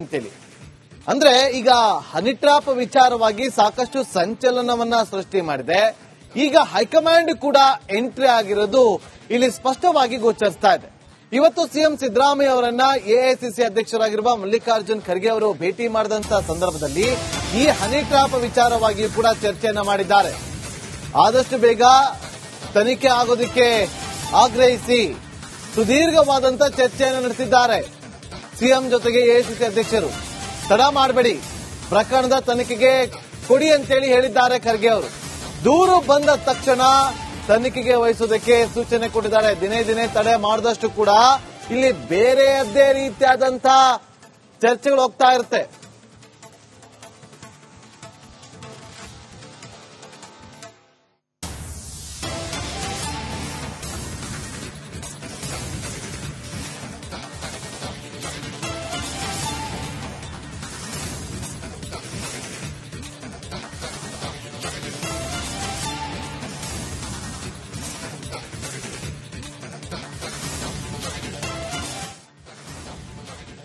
ಅಂತೇಳಿ ಅಂದ್ರೆ ಈಗ ಹನಿ ಟ್ರ್ಯಾಪ್ ವಿಚಾರವಾಗಿ ಸಾಕಷ್ಟು ಸಂಚಲನವನ್ನ ಸೃಷ್ಟಿ ಮಾಡಿದೆ. ಈಗ ಹೈಕಮಾಂಡ್ ಕೂಡ ಎಂಟ್ರಿ ಆಗಿರೋದು ಇಲ್ಲಿ ಸ್ಪಷ್ಟವಾಗಿ ಗೋಚರಿಸ್ತಾ ಇದೆ. ಇವತ್ತು ಸಿಎಂ ಸಿದ್ದರಾಮಯ್ಯ ಅವರನ್ನ ಎಐಸಿಸಿ ಅಧ್ಯಕ್ಷರಾಗಿರುವ ಮಲ್ಲಿಕಾರ್ಜುನ್ ಖರ್ಗೆ ಅವರು ಭೇಟಿ ಮಾಡಿದಂತ ಸಂದರ್ಭದಲ್ಲಿ ಈ ಹನಿ ಟ್ರ್ಯಾಪ್ ವಿಚಾರವಾಗಿ ಕೂಡ ಚರ್ಚೆಯನ್ನ ಮಾಡಿದ್ದಾರೆ. ಆದಷ್ಟು ಬೇಗ ತನಿಖೆ ಆಗೋದಕ್ಕೆ ಆಗ್ರಹಿಸಿ ಸುದೀರ್ಘವಾದಂತ ಚರ್ಚೆಯನ್ನು ನಡೆಸಿದ್ದಾರೆ ಸಿಎಂ ಜೊತೆಗೆ ಎಐಸಿಸಿ ಅಧ್ಯಕ್ಷರು. ತಡ ಮಾಡಬೇಡಿ, ಪ್ರಕರಣದ ತನಿಖೆಗೆ ಕೊಡಿ ಅಂತೇಳಿ ಹೇಳಿದ್ದಾರೆ ಖರ್ಗೆ ಅವರು. ದೂರು ಬಂದ ತಕ್ಷಣ ತನಿಖೆಗೆ ವಹಿಸೋದಕ್ಕೆ ಸೂಚನೆ ಕೊಟ್ಟಿದ್ದಾರೆ. ದಿನೇ ದಿನೇ ತಡೆ ಮಾಡಿದಷ್ಟು ಕೂಡ ಇಲ್ಲಿ ಬೇರೆಯದ್ದೇ ರೀತಿಯಾದಂತಹ ಚರ್ಚೆಗಳು ಹೋಗ್ತಾ ಇರುತ್ತೆ.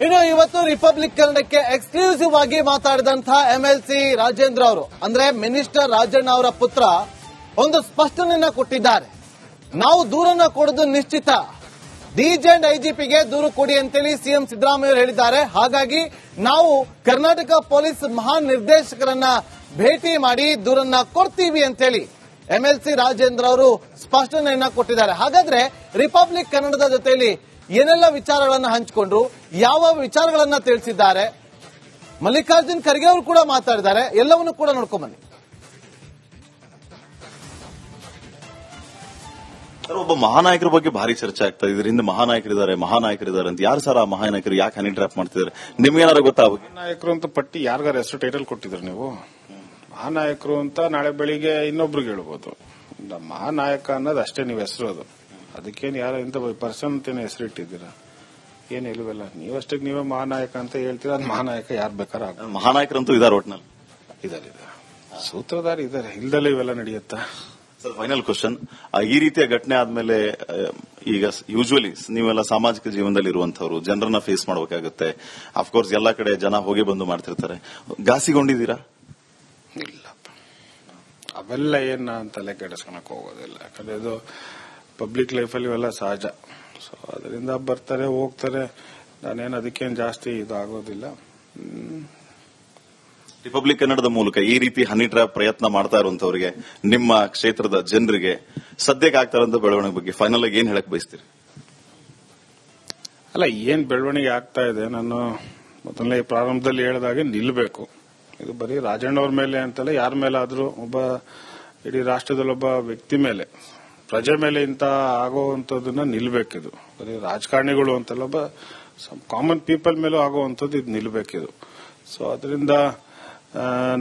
ಇನ್ನು ಇವತ್ತು ರಿಪಬ್ಲಿಕ್ ಕನ್ನಡಕ್ಕೆ ಎಕ್ಸ್ಕ್ಲೂಸಿವ್ ಆಗಿ ಮಾತಾಡಿದಂತಹ ಎಂಎಲ್ಸಿ ರಾಜೇಂದ್ರ ಅವರು, ಅಂದ್ರೆ ಮಿನಿಸ್ಟರ್ ರಾಜಣ್ಣ ಅವರ ಪುತ್ರ, ಒಂದು ಸ್ಪಷ್ಟನೆಯನ್ನ ಕೊಟ್ಟಿದ್ದಾರೆ. ನಾವು ದೂರನ್ನ ಕೊಡೋದು ನಿಶ್ಚಿತ, ಡಿಜಿ ಅಂಡ್ ಐಜಿಪಿಗೆ ದೂರು ಕೊಡಿ ಅಂತೇಳಿ ಸಿಎಂ ಸಿದ್ದರಾಮಯ್ಯ ಹೇಳಿದ್ದಾರೆ. ಹಾಗಾಗಿ ನಾವು ಕರ್ನಾಟಕ ಪೊಲೀಸ್ ಮಹಾನಿರ್ದೇಶಕರನ್ನ ಭೇಟಿ ಮಾಡಿ ದೂರನ್ನ ಕೊಡ್ತೀವಿ ಅಂತೇಳಿ ಎಂಎಲ್ಸಿ ರಾಜೇಂದ್ರ ಅವರು ಸ್ಪಷ್ಟನೆಯನ್ನ ಕೊಟ್ಟಿದ್ದಾರೆ. ಹಾಗಾದ್ರೆ ರಿಪಬ್ಲಿಕ್ ಕನ್ನಡದ ಜೊತೆಯಲ್ಲಿ ಏನೆಲ್ಲ ವಿಚಾರಗಳನ್ನ ಹಂಚಿಕೊಂಡ್ರು, ಯಾವ ವಿಚಾರಗಳನ್ನ ತಿಳಿಸಿದ್ದಾರೆ, ಮಲ್ಲಿಕಾರ್ಜುನ್ ಖರ್ಗೆ ಅವರು ಕೂಡ ಮಾತಾಡಿದ್ದಾರೆ. ಎಲ್ಲವನ್ನೂ ಕೂಡ ನೋಡ್ಕೊಂಡ್ಬನ್ನಿ. ಒಬ್ಬ ಮಹಾನಾಯಕರ ಬಗ್ಗೆ ಭಾರಿ ಚರ್ಚೆ ಆಗ್ತಾ ಇದೆ. ಇದರಿಂದ ಮಹಾನಾಯಕರಿದ್ದಾರೆ ಅಂತ. ಯಾರು ಸರ್ ಆ ಮಹಾನಾಯಕರು? ಯಾಕೆ ಹನಿ ಟ್ರ್ಯಾಪ್ ಮಾಡ್ತಿದ್ದಾರೆ? ನಿಮ್ಗೇನಾದ್ರು ಗೊತ್ತಾ? ಮಹಾನಾಯಕರು ಅಂತ ಪಟ್ಟಿ ಯಾರಿಗಾರ ಹೆಸರು ಟೈಟಲ್ ಕೊಟ್ಟಿದ್ರು ನೀವು? ಮಹಾನಾಯಕರು ಅಂತ ನಾಳೆ ಬೆಳಿಗ್ಗೆ ಇನ್ನೊಬ್ರಿಗೆ ಹೇಳ್ಬೋದು. ಮಹಾನಾಯಕ ಅನ್ನೋದು ಅಷ್ಟೇ ನೀವು ಹೆಸರು. ಅದು ಅದಕ್ಕೇನು ಯಾರು ಇಂಥ ಪರ್ಸನ್ ಅಂತೇನೆ ಹೆಸರು ಇಟ್ಟಿದ್ದೀರಾ? ಏನ್ ಇಲ್ವಲ್ಲ, ನೀವಷ್ಟಕ್ಕೆ ನೀವೇ ಮಹಾನಾಯಕ ಅಂತ ಹೇಳ್ತೀರಾ. ಅದು ಮಹಾನಾಯಕ ಯಾರು ಬೇಕಾರ ಮಹಾನಾಯಕರಂತೂ ಇದಾರೆ, ಒಟ್ನಲ್ಲಿ ಇದಾರೆ, ಸೂತ್ರಧಾರಿ ಇದಾರೆ. ಇಲ್ದಲ್ಲೇ ಇವೆಲ್ಲ ನಡೆಯುತ್ತಾ? Sir, final question. ಈ ರೀತಿಯ ಘಟನೆ ಆದ್ಮೇಲೆ ಈಗ ಯೂಶುವಲಿ ನೀವೆಲ್ಲ ಸಾಮಾಜಿಕ ಜೀವನದಲ್ಲಿ ಇರುವಂತವ್ರು, ಜನರನ್ನ ಫೇಸ್ ಮಾಡಬೇಕಾಗುತ್ತೆ. ಅಫ್ಕೋರ್ಸ್ ಎಲ್ಲಾ ಕಡೆ ಜನ ಹೋಗಿ ಬಂದು ಮಾಡ್ತಿರ್ತಾರೆ. ಘಾಸಿಗೊಂಡಿದ್ದೀರಾ? ಇಲ್ಲಪ್ಪ, ಅವೆಲ್ಲ ಏನ್ ತಲೆ ಕೆಡಿಸ್ಕೊಳಕ್ ಹೋಗೋದಿಲ್ಲ. ಯಾಕಂದ್ರೆ ಇದು ಪಬ್ಲಿಕ್ ಲೈಫಲ್ಲಿ ಇವೆಲ್ಲ ಸಹಜ. ಸೊ ಅದರಿಂದ ಬರ್ತಾರೆ ಹೋಗ್ತಾರೆ. ನಾನೇನು ಅದಕ್ಕೇನು ಜಾಸ್ತಿ ಇದಾಗೋದಿಲ್ಲ. ರಿಪಬ್ಲಿಕ್ ಕನ್ನಡದ ಮೂಲಕ ಈ ರೀತಿ ಹನಿ ಟ್ರ್ಯಾಪ್ ಪ್ರಯತ್ನ ಮಾಡ್ತಾ ಇರುವಂತವರಿಗೆ, ನಿಮ್ಮ ಕ್ಷೇತ್ರದ ಜನರಿಗೆ ಸದ್ಯಕ್ಕೆ ಆಗ್ತಾ ಇರುವಂತ ಬೆಳವಣಿಗೆ ಬಗ್ಗೆ ಫೈನಲ್ ಆಗಿ ಏನ್ ಹೇಳಕ್ ಬಯಸ್ತೀರಿ? ಅಲ್ಲ, ಏನ್ ಬೆಳವಣಿಗೆ ಆಗ್ತಾ ಇದೆ, ನಾನು ಮೊದಲನೇ ಪ್ರಾರಂಭದಲ್ಲಿ ಹೇಳಿದಾಗೆ ನಿಲ್ಲಬೇಕು. ಇದು ಬರೀ ರಾಜಣ್ಣ ಅವ್ರ ಮೇಲೆ ಅಂತಲ್ಲ, ಯಾರ ಮೇಲಾದ್ರೂ, ಒಬ್ಬ ಇಡೀ ರಾಷ್ಟ್ರದಲ್ಲಿ ಒಬ್ಬ ವ್ಯಕ್ತಿ ಮೇಲೆ, ಪ್ರಜೆ ಮೇಲೆ ಇಂತ ಆಗುವಂತದನ್ನ ನಿಲ್ಬೇಕಿದು. ಬರೀ ರಾಜಕಾರಣಿಗಳು ಅಂತಲ್ಲ, ಒಬ್ಬ ಕಾಮನ್ ಪೀಪಲ್ ಮೇಲೂ ಆಗುವಂತದ್ದು ಇದು ನಿಲ್ಬೇಕಿದು. ಸೊ ಅದರಿಂದ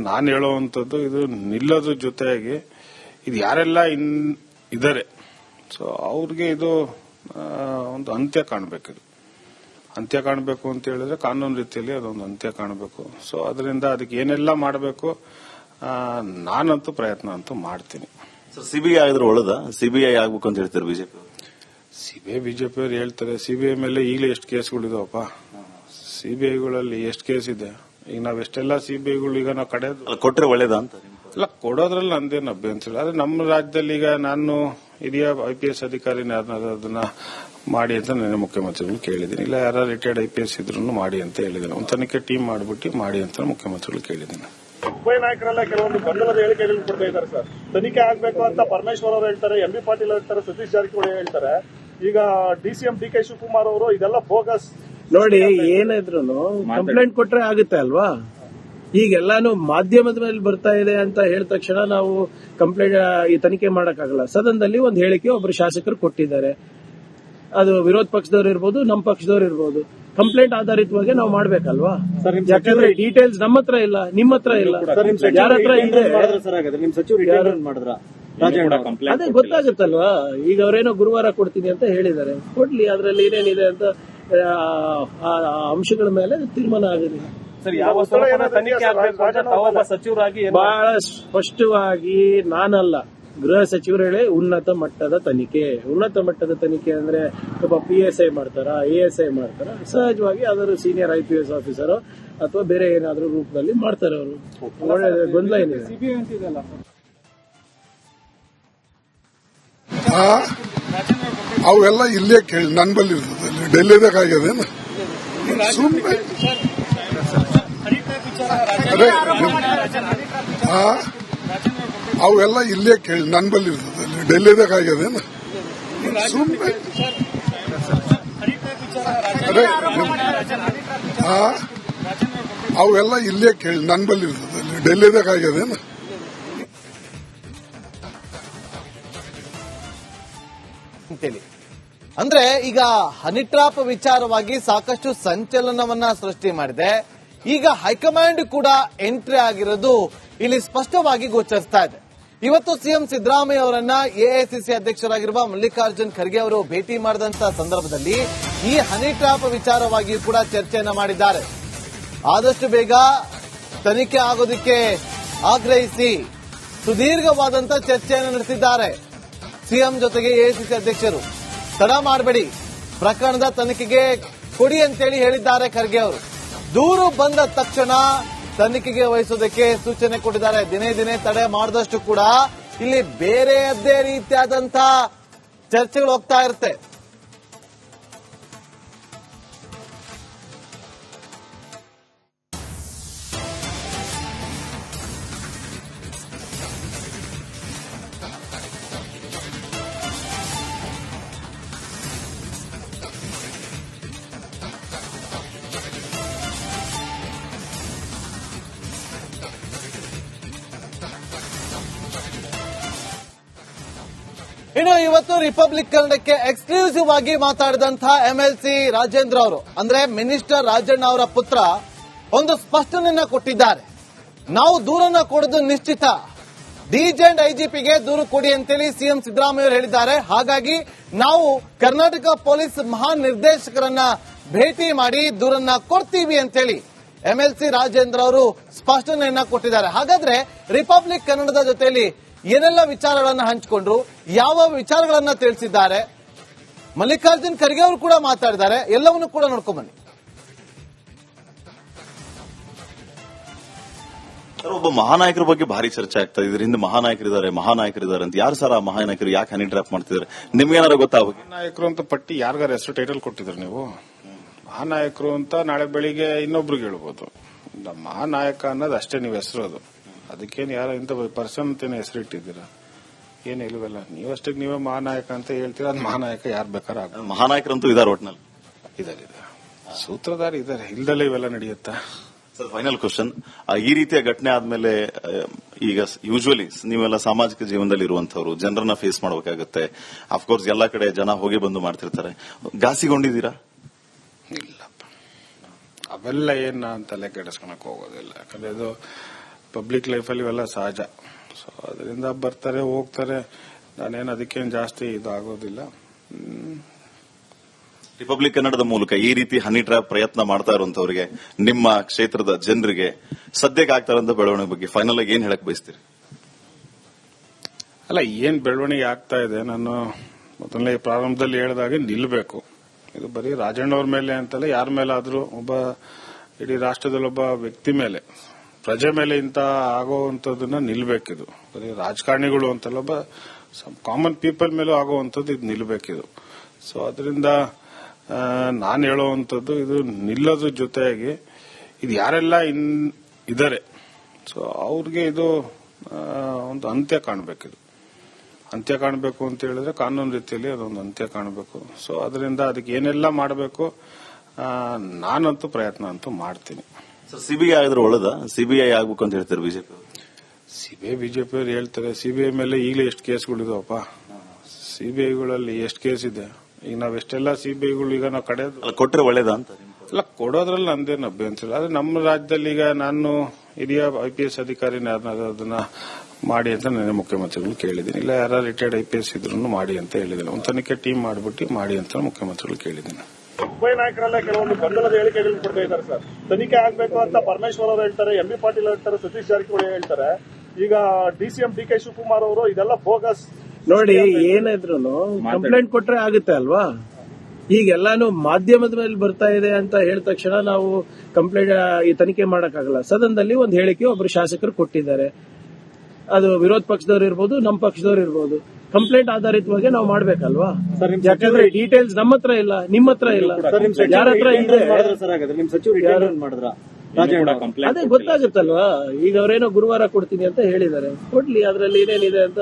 ನಾನು ಹೇಳುವಂಥದ್ದು, ಇದು ನಿಲ್ಲೋದ್ರ ಜೊತೆಯಾಗಿ ಇದು ಯಾರೆಲ್ಲ ಇದ್ದಾರೆ, ಸೊ ಅವ್ರಿಗೆ ಇದು ಒಂದು ಅಂತ್ಯ ಕಾಣಬೇಕಿದು. ಅಂತ್ಯ ಕಾಣಬೇಕು ಅಂತ ಹೇಳಿದ್ರೆ ಕಾನೂನು ರೀತಿಯಲ್ಲಿ ಅದೊಂದು ಅಂತ್ಯ ಕಾಣಬೇಕು. ಸೊ ಅದರಿಂದ ಅದಕ್ಕೆ ಏನೆಲ್ಲ ಮಾಡಬೇಕು ನಾನಂತೂ ಪ್ರಯತ್ನ ಅಂತೂ ಮಾಡ್ತೀನಿ. ಸರ್, ಸಿಬಿಐ ಆಗಿದ್ರೆ ಒಳ್ಳೇದಾ? ಸಿಬಿಐ ಆಗ್ಬೇಕು ಅಂತ ಹೇಳ್ತಾರೆ ಬಿಜೆಪಿ. ಬಿಜೆಪಿ ಅವರು ಹೇಳ್ತಾರೆ. ಸಿಬಿಐ ಮೇಲೆ ಈಗಲೇ ಎಷ್ಟು ಕೇಸ್ಗಳಿದಾವಪ್ಪ? ಸಿಬಿಐಗಳಲ್ಲಿ ಎಷ್ಟು ಕೇಸ್ ಇದೆ? ಈಗ ನಾವೆಷ್ಟೆಲ್ಲ ಸಿಬಿಐಗಳು ಈಗ ನಾವು ಕಡೆ ಕೊಟ್ರೆ ಒಳ್ಳೇದಾ ಅಂತ? ಇಲ್ಲ, ಕೊಡೋದ್ರಲ್ಲಿ ನಂದೇನು ಅಭ್ಯಂತರ. ಆದ್ರೆ ನಮ್ಮ ರಾಜ್ಯದಲ್ಲಿ ಈಗ ನಾನು ಹಿರಿಯ IPS ಅಧಿಕಾರಿನ ಅದನ್ನ ಮಾಡಿ ಅಂತ ನನ್ನ ಮುಖ್ಯಮಂತ್ರಿಗಳು ಕೇಳಿದ್ದೀನಿ. ಇಲ್ಲ, ಯಾರು ರಿಟೈರ್ಡ್ IPS ಇದ್ರು ಮಾಡಿ ಅಂತ ಹೇಳಿದ್ದೀನಿ. ಒಂದು ತನಿಖೆ ಟೀಮ್ ಮಾಡಿಬಿಟ್ಟು ಮಾಡಿ ಅಂತ ಮುಖ್ಯಮಂತ್ರಿಗಳು ಕೇಳಿದ್ದೀನಿ. ಉಭಯ ನಾಯಕರೆಲ್ಲ ಕೆಲವೊಂದು ಗೊಂದಲದ ಹೇಳಿಕೆಗಳನ್ನು ಕೊಡ್ತಾ ಇದ್ದಾರೆ ಸರ್. ತನಿಖೆ ಆಗಬೇಕು ಅಂತ ಪರಮೇಶ್ವರ್ ಅವರು ಹೇಳ್ತಾರೆ, MB ಪಾಟೀಲ್ ಹೇಳ್ತಾರೆ, ಸತೀಶ್ ಜಾರಕಿಹೊಳಿ ಹೇಳ್ತಾರೆ. ಈಗ DCM DK ಶಿವಕುಮಾರ್ ಅವರು ಇದೆಲ್ಲ ಬೋಗಸ್. ನೋಡಿ, ಏನಿದ್ರು ಕಂಪ್ಲೇಂಟ್ ಕೊಟ್ರೆ ಆಗುತ್ತೆ ಅಲ್ವಾ? ಈಗೆಲ್ಲಾನು ಮಾಧ್ಯಮದ ಮೇಲೆ ಬರ್ತಾ ಇದೆ ಅಂತ ಹೇಳಿದ ತಕ್ಷಣ ನಾವು ಕಂಪ್ಲೇಂಟ್ ಈ ತನಿಖೆ ಮಾಡಕ್ಕಾಗಲ್ಲ. ಸದನದಲ್ಲಿ ಒಂದು ಹೇಳಿಕೆ ಒಬ್ಬರು ಶಾಸಕರು ಕೊಟ್ಟಿದ್ದಾರೆ. ಅದು ವಿರೋಧ ಪಕ್ಷದವ್ರು ಇರ್ಬೋದು, ನಮ್ಮ ಪಕ್ಷದವ್ರು ಇರ್ಬೋದು. ಕಂಪ್ಲೇಂಟ್ ಆಧಾರಿತವಾಗಿ ನಾವು ಮಾಡ್ಬೇಕಲ್ವಾ? ಯಾಕಂದ್ರೆ ಡೀಟೇಲ್ಸ್ ನಮ್ಮ ಹತ್ರ ಇಲ್ಲ, ನಿಮ್ಮ ಹತ್ರ ಇಲ್ಲ, ಯಾರ ಹತ್ರ ಇದೆ? ಅದೇ ಗೊತ್ತಾಗುತ್ತಲ್ವಾ? ಈಗ ಅವರೇನೋ ಗುರುವಾರ ಕೊಡ್ತೀನಿ ಅಂತ ಹೇಳಿದ್ದಾರೆ, ಕೊಡ್ಲಿ. ಅದರಲ್ಲಿ ಏನೇನಿದೆ ಅಂತ ಅಂಶಗಳ ಮೇಲೆ ತೀರ್ಮಾನ ಆಗೋದಿಲ್ಲ. ಬಹಳ ಸ್ಪಷ್ಟವಾಗಿ ನಾನಲ್ಲ, ಗೃಹ ಸಚಿವರು ಹೇಳಿ ಉನ್ನತ ಮಟ್ಟದ ತನಿಖೆ ಅಂದ್ರೆ ಒಬ್ಬ PSI ಮಾಡ್ತಾರ, ASI ಮಾಡ್ತಾರ, ಸಹಜವಾಗಿ ಯಾವ್ದಾದ್ರು ಸೀನಿಯರ್ IPS ಆಫೀಸರ್ ಅಥವಾ ಬೇರೆ ಏನಾದ್ರೂ ರೂಪದಲ್ಲಿ ಮಾಡ್ತಾರೆ. ಅವರು ಒಳ್ಳೆ ಗೊಂದಲ ಏನಿದೆ. ಅವೆಲ್ಲ ಇಲ್ಲೇ ಕೇಳಿ ನನ್ ಬಲ್ಲಿ ಇರ್ತದೆ, ಡೆಲ್ಲಿದಾಗ ಆಗ್ಯದೇನು ಸುಮ್ಮನೆ ಅವೆಲ್ಲ ಇಲ್ಲೇ ಕೇಳಿ ನನ್ ಬಲ್ಲಿ ಇರ್ತದೆ, ಡೆಲ್ಲಿದಾಗ ಆಗ್ಯದೇನು ಸುಮ್ಮನೆ ಅವೆಲ್ಲ ಇಲ್ಲೇ ಕೇಳಿ ನನ್ ಬಲ್ಲಿ ಇರ್ತದೆ, ಡೆಲ್ಲಿದಾಗ ಆಗ್ಯದೇನು. ಅಂದ್ರೆ ಈಗ ಹನಿ ಟ್ರಾಪ್ ವಿಚಾರವಾಗಿ ಸಾಕಷ್ಟು ಸಂಚಲನವನ್ನ ಸೃಷ್ಟಿ ಮಾಡಿದೆ. ಈಗ ಹೈಕಮಾಂಡ್ ಕೂಡ ಎಂಟ್ರಿ ಆಗಿರೋದು ಇಲ್ಲಿ ಸ್ಪಷ್ಟವಾಗಿ ಗೋಚರಿಸ್ತಾ ಇದೆ. ಇವತ್ತು ಸಿಎಂ ಸಿದ್ದರಾಮಯ್ಯ ಅವರನ್ನ AICC ಅಧ್ಯಕ್ಷರಾಗಿರುವ ಮಲ್ಲಿಕಾರ್ಜುನ್ ಖರ್ಗೆ ಅವರು ಭೇಟಿ ಮಾಡಿದಂತ ಸಂದರ್ಭದಲ್ಲಿ ಈ ಹನಿ ಟ್ರಾಪ್ ವಿಚಾರವಾಗಿ ಕೂಡ ಚರ್ಚೆಯನ್ನ ಮಾಡಿದ್ದಾರೆ. ಆದಷ್ಟು ಬೇಗ ತನಿಖೆ ಆಗೋದಕ್ಕೆ ಆಗ್ರಹಿಸಿ ಸುದೀರ್ಘವಾದಂತ ಚರ್ಚೆಯನ್ನು ನಡೆಸಿದ್ದಾರೆ ಸಿಎಂ ಜೊತೆಗೆ AICC ಅಧ್ಯಕ್ಷರು. ತಡ ಮಾಡಬೇಡಿ, ಪ್ರಕರಣದ ತನಿಖೆಗೆ ಕೊಡಿ ಅಂತೇಳಿ ಹೇಳಿದ್ದಾರೆ ಖರ್ಗೆ ಅವರು. ದೂರು ಬಂದ ತಕ್ಷಣ ತನಿಖೆಗೆ ವಹಿಸೋದಕ್ಕೆ ಸೂಚನೆ ಕೊಟ್ಟಿದ್ದಾರೆ. ದಿನೇ ದಿನೇ ತಡೆ ಮಾಡಿದಷ್ಟು ಕೂಡ ಇಲ್ಲಿ ಬೇರೆಯದ್ದೇ ರೀತಿಯಾದಂತಹ ಚರ್ಚೆಗಳು ಹೋಗ್ತಾ ಇರುತ್ತೆ. ಇನ್ನು ಇವತ್ತು ರಿಪಬ್ಲಿಕ್ ಕನ್ನಡಕ್ಕೆ ಎಕ್ಸ್ಕ್ಲೂಸಿವ್ ಆಗಿ ಮಾತಾಡಿದಂತಹ MLC ರಾಜೇಂದ್ರ ಅವರು, ಅಂದ್ರೆ ಮಿನಿಸ್ಟರ್ ರಾಜಣ್ಣ ಅವರ ಪುತ್ರ, ಒಂದು ಸ್ಪಷ್ಟನೆಯನ್ನ ಕೊಟ್ಟಿದ್ದಾರೆ. ನಾವು ದೂರನ್ನ ಕೊಡೋದು ನಿಶ್ಚಿತ, DG and IGPಗೆ ದೂರು ಕೊಡಿ ಅಂತೇಳಿ ಸಿಎಂ ಸಿದ್ದರಾಮಯ್ಯ ಅವರು ಹೇಳಿದ್ದಾರೆ. ಹಾಗಾಗಿ ನಾವು ಕರ್ನಾಟಕ ಪೊಲೀಸ್ ಮಹಾನಿರ್ದೇಶಕರನ್ನ ಭೇಟಿ ಮಾಡಿ ದೂರನ್ನ ಕೊಡ್ತೀವಿ ಅಂತೇಳಿ MLC ರಾಜೇಂದ್ರ ಅವರು ಸ್ಪಷ್ಟನೆಯನ್ನ ಕೊಟ್ಟಿದ್ದಾರೆ. ಹಾಗಾದ್ರೆ ರಿಪಬ್ಲಿಕ್ ಕನ್ನಡದ ಜೊತೆಯಲ್ಲಿ ಏನೆಲ್ಲ ವಿಚಾರಗಳನ್ನ ಹಂಚಿಕೊಂಡ್ರು, ಯಾವ ವಿಚಾರಗಳನ್ನ ತಿಳಿಸಿದ್ದಾರೆ, ಮಲ್ಲಿಕಾರ್ಜುನ್ ಖರ್ಗೆ ಅವರು ಕೂಡ ಮಾತಾಡಿದ್ದಾರೆ. ಎಲ್ಲವನ್ನೂ ಕೂಡ ನೋಡ್ಕೊಂಡ್ ಬನ್ನಿ. ಒಬ್ಬ ಮಹಾನಾಯಕರ ಬಗ್ಗೆ ಭಾರಿ ಚರ್ಚೆ ಆಗ್ತಾ ಇದೆ. ಇದರಿಂದ ಮಹಾನಾಯಕರಿದ್ದಾರೆ ಅಂತ. ಯಾರು ಸರ್ ಆ ಮಹಾನಾಯಕರು? ಯಾಕೆ ಹನಿ ಡ್ರಾಪ್ ಮಾಡ್ತಿದ್ದಾರೆ? ನಿಮ್ಗೇನಾರು ಗೊತ್ತಾ? ಮಹಾನಾಯಕರು ಅಂತ ಪಟ್ಟಿ ಯಾರಿಗಾರ ಹೆಸರು ಟೈಟಲ್ ಕೊಟ್ಟಿದ್ರು ನೀವು? ಮಹಾನಾಯಕರು ಅಂತ ನಾಳೆ ಬೆಳಿಗ್ಗೆ ಇನ್ನೊಬ್ರಿಗೆ ಹೇಳ್ಬೋದು. ಮಹಾನಾಯಕ ಅನ್ನೋದು ಅಷ್ಟೇ ನೀವು ಹೆಸರು. ಅದಕ್ಕೇನು ಯಾರ ಇಂಥ ಪರ್ಸನ್ ಅಂತೇನೆ ಹೆಸರು ಇಟ್ಟಿದ್ದೀರಾ? ಏನ್ ಇಲ್ವಲ್ಲ, ನೀವಷ್ಟಕ್ಕೆ ನೀವೇ ಮಹಾನಾಯಕ ಅಂತ ಹೇಳ್ತೀರಾ. ಅದು ಮಹಾನಾಯಕ ಯಾರು ಬೇಕಾದ್ರೆ ಆಗ. ಮಹಾನಾಯಕರಂತೂ ಇದಾರೆ, ಒಟ್ನಲ್ಲಿ ಇದಾರೆ, ಸೂತ್ರಧಾರ ಇದಾರೆ. ಇಲ್ದಲ್ಲೇ ಇವೆಲ್ಲ ನಡೆಯುತ್ತಾ? Sir, final question. ಈ ರೀತಿಯ ಘಟನೆ ಆದ್ಮೇಲೆ ಈಗ ಯೂಶುವಲಿ ನೀವೆಲ್ಲ ಸಾಮಾಜಿಕ ಜೀವನದಲ್ಲಿ ಇರುವಂತವ್ರು, ಜನರನ್ನ ಫೇಸ್ ಮಾಡಬೇಕಾಗುತ್ತೆ. ಅಫ್ಕೋರ್ಸ್ ಎಲ್ಲಾ ಕಡೆ ಜನ ಹೋಗಿ ಬಂದು ಮಾಡ್ತಿರ್ತಾರೆ. ಘಾಸಿಗೊಂಡಿದ್ದೀರಾ? ಇಲ್ಲಪ್ಪ, ಅವೆಲ್ಲ ಏನ್ ತಲೆ ಕೆಡಿಸ್ಕೊಳಕ್ ಹೋಗೋದಿಲ್ಲ. ಯಾಕಂದ್ರೆ ಇದು ಪಬ್ಲಿಕ್ ಲೈಫಲ್ಲಿ ಇವೆಲ್ಲ ಸಹಜ. ಸೊ ಅದರಿಂದ ಬರ್ತಾರೆ ಹೋಗ್ತಾರೆ. ನಾನೇನು ಅದಕ್ಕೇನು ಜಾಸ್ತಿ ಇದಾಗೋದಿಲ್ಲ. ರಿಪಬ್ಲಿಕ್ ಕನ್ನಡದ ಮೂಲಕ ಈ ರೀತಿ ಹನಿ ಟ್ರ್ಯಾಪ್ ಪ್ರಯತ್ನ ಮಾಡ್ತಾ ಇರುವಂತವರಿಗೆ, ನಿಮ್ಮ ಕ್ಷೇತ್ರದ ಜನರಿಗೆ ಸದ್ಯಕ್ಕೆ ಆಗ್ತಾ ಇರುವಂತ ಬೆಳವಣಿಗೆ ಬಗ್ಗೆ ಫೈನಲ್ ಆಗಿ ಏನ್ ಹೇಳಕ್ ಬಯಸ್ತೀರಿ? ಅಲ್ಲ, ಏನ್ ಬೆಳವಣಿಗೆ ಆಗ್ತಾ ಇದೆ, ನಾನು ಮೊದಲನೇ ಪ್ರಾರಂಭದಲ್ಲಿ ಹೇಳಿದಾಗೆ ನಿಲ್ಲಬೇಕು. ಇದು ಬರೀ ರಾಜಣ್ಣ ಅವ್ರ ಮೇಲೆ ಅಂತಲ್ಲ, ಯಾರ ಮೇಲಾದ್ರೂ ಒಬ್ಬ ಇಡೀ ರಾಷ್ಟ್ರದಲ್ಲಿ ಒಬ್ಬ ವ್ಯಕ್ತಿ ಮೇಲೆ, ಪ್ರಜೆ ಮೇಲೆ ಇಂತ ಆಗುವಂತದನ್ನ ನಿಲ್ಬೇಕಿದು. ಬರೀ ರಾಜಕಾರಣಿಗಳು ಅಂತಲ್ಲ, ಒಬ್ಬ ಕಾಮನ್ ಪೀಪಲ್ ಮೇಲೂ ಆಗುವಂತದ್ದು ಇದು ನಿಲ್ಬೇಕಿದು. ಸೊ ಅದರಿಂದ ನಾನು ಹೇಳುವಂತದ್ದು ಇದು ನಿಲ್ಲೋದ್ರ ಜೊತೆಯಾಗಿ ಇದು ಯಾರೆಲ್ಲ ಇದ್ದಾರೆ, ಸೊ ಅವ್ರಿಗೆ ಇದು ಒಂದು ಅಂತ್ಯ ಕಾಣಬೇಕಿದು. ಅಂತ್ಯ ಕಾಣಬೇಕು ಅಂತ ಹೇಳಿದ್ರೆ ಕಾನೂನು ರೀತಿಯಲ್ಲಿ ಅದೊಂದು ಅಂತ್ಯ ಕಾಣಬೇಕು. ಸೊ ಅದರಿಂದ ಅದಕ್ಕೆ ಏನೆಲ್ಲ ಮಾಡಬೇಕು ನಾನಂತೂ ಪ್ರಯತ್ನ ಅಂತೂ ಮಾಡ್ತೀನಿ. ಸರ್, ಸಿಬಿಐ ಆಗಿದ್ರೆ ಒಳ್ಳೇದ? ಸಿಬಿಐ ಆಗ್ಬೇಕು ಅಂತ ಹೇಳ್ತಾರೆ ಬಿಜೆಪಿ. ಬಿಜೆಪಿ ಅವರು ಹೇಳ್ತಾರೆ. ಸಿಬಿಐ ಮೇಲೆ ಈಗಲೇ ಎಷ್ಟು ಕೇಸ್ಗಳಿದಾವಪ್ಪ? ಸಿಬಿಐಗಳಲ್ಲಿ ಎಷ್ಟು ಕೇಸ್ ಇದೆ? ಈಗ ನಾವೆಷ್ಟೆಲ್ಲ ಸಿಬಿಐಗಳು ಈಗ ನಾವು ಕಡೆ ಕೊಟ್ಟರೆ ಒಳ್ಳೇದಾ ಅಂತ? ಅಲ್ಲ, ಕೊಡೋದ್ರಲ್ಲಿ ನಂದೇನು ಅಭ್ಯಂತರ. ಆದ್ರೆ ನಮ್ಮ ರಾಜ್ಯದಲ್ಲಿ ಈಗ ನಾನು ಹಿರಿಯ IPS ಅಧಿಕಾರಿನ ಅದನ್ನ ಮಾಡಿ ಅಂತ ನಾನು ಮುಖ್ಯಮಂತ್ರಿಗಳು ಕೇಳಿದ್ದೀನಿ. ಇಲ್ಲ ಯಾರು ರಿಟೈರ್ಡ್ IPS ಇದ್ರು ಮಾಡಿ ಅಂತ ಹೇಳಿದ್ದೀನಿ. ಒಂದು ತನಿಖೆ ಟೀಮ್ ಮಾಡಿಬಿಟ್ಟು ಮಾಡಿ ಅಂತ ಮುಖ್ಯಮಂತ್ರಿಗಳು ಕೇಳಿದ್ದೀನಿ. ಉಭಯ ನಾಯಕರೆಲ್ಲ ಕೆಲವೊಂದು ಗೊಂದಲದ ಹೇಳಿಕೆಗಳನ್ನು ಕೊಡ್ತಾ ಇದ್ದಾರೆ ಸರ್. ತನಿಖೆ ಆಗ್ಬೇಕು ಅಂತ ಪರಮೇಶ್ವರ್ ಅವರು ಹೇಳ್ತಾರೆ, MB ಪಾಟೀಲ್ ಹೇಳ್ತಾರೆ, ಸತೀಶ್ ಜಾರಕಿಹೊಳಿ ಹೇಳ್ತಾರೆ. ಈಗ DCM DK ಶಿವಕುಮಾರ್ ಅವರು ಇದೆಲ್ಲ ಬೋಗಸ್. ನೋಡಿ, ಏನಿದ್ರು ಕಂಪ್ಲೇಂಟ್ ಕೊಟ್ರೆ ಆಗುತ್ತೆ ಅಲ್ವಾ? ಈಗೆಲ್ಲಾನು ಮಾಧ್ಯಮದ ಮೇಲೆ ಬರ್ತಾ ಇದೆ ಅಂತ ಹೇಳಿದ ತಕ್ಷಣ ನಾವು ಕಂಪ್ಲೇಂಟ್ ಈ ತನಿಖೆ ಮಾಡಕ್ಕಾಗಲ್ಲ. ಸದನದಲ್ಲಿ ಒಂದು ಹೇಳಿಕೆ ಒಬ್ರು ಶಾಸಕರು ಕೊಟ್ಟಿದ್ದಾರೆ. ಅದು ವಿರೋಧ ಪಕ್ಷದವ್ರು ಇರ್ಬೋದು, ನಮ್ಮ ಪಕ್ಷದವ್ರು ಇರ್ಬೋದು. ಕಂಪ್ಲೇಂಟ್ ಆಧಾರಿತವಾಗಿ ನಾವು ಮಾಡ್ಬೇಕಲ್ವಾ? ಯಾಕಂದ್ರೆ ಡೀಟೇಲ್ಸ್ ನಮ್ಮ ಹತ್ರ ಇಲ್ಲ, ನಿಮ್ಮ ಹತ್ರ ಇಲ್ಲ, ಯಾರ ಹತ್ರ ಇದೆ ಅದೇ ಗೊತ್ತಾಗುತ್ತಲ್ವಾ? ಈಗ ಅವರೇನೋ ಗುರುವಾರ ಕೊಡ್ತೀನಿ ಅಂತ ಹೇಳಿದ್ದಾರೆ, ಕೊಡ್ಲಿ. ಅದ್ರಲ್ಲಿ ಏನೇನಿದೆ ಅಂತ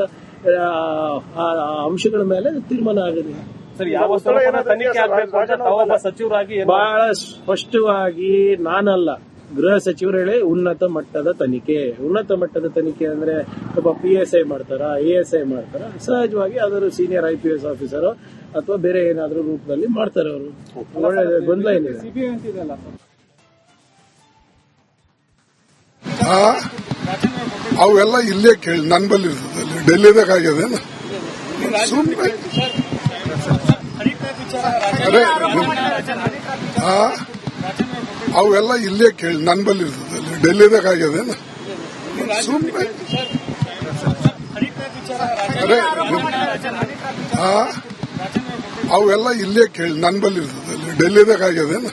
ಅಂಶಗಳ ಮೇಲೆ ತೀರ್ಮಾನ ಆಗಿದೆ. ಬಹಳ ಸ್ಪಷ್ಟವಾಗಿ ನಾನಲ್ಲ, ಗೃಹ ಸಚಿವರು ಹೇಳಿ ಉನ್ನತ ಮಟ್ಟದ ತನಿಖೆ. ಉನ್ನತ ಮಟ್ಟದ ತನಿಖೆ ಅಂದ್ರೆ ಒಬ್ಬ PSI ಮಾಡ್ತಾರ, ASI ಮಾಡ್ತಾರ, ಸಹಜವಾಗಿ ಯಾವ್ದಾದ್ರು ಸೀನಿಯರ್ IPS ಆಫೀಸರ್ ಅಥವಾ ಬೇರೆ ಏನಾದ್ರೂ ರೂಪದಲ್ಲಿ ಮಾಡ್ತಾರೆ. ಅವರು ಒಳ್ಳೆ ಗೊಂದಲ ಏನಿದೆ. ಅವೆಲ್ಲ ಇಲ್ಲೇ ಕೇಳಿ ನನ್ ಬಲ್ಲಿ ಇರ್ತದೆ, ಡೆಲ್ಲಿದಾಗ ಆಗ್ಯದೇನು ಸುಮ್ಮನೆ. ಅದೇ ಅವೆಲ್ಲ ಇಲ್ಲೇ ಕೇಳಿ ನನ್ ಬಲ್ಲಿ ಇರ್ತದೆ, ಡೆಲ್ಲಿದಾಗ ಆಗ್ಯದೇನು ಸುಮ್ಮನೆ. ಅದೇ ಅವೆಲ್ಲ ಇಲ್ಲೇ ಕೇಳಿ ನನ್ ಬಲ್ಲಿ ಇರ್ತದೆ, ಡೆಲ್ಲಿದಾಗ ಆಗ್ಯದೇನು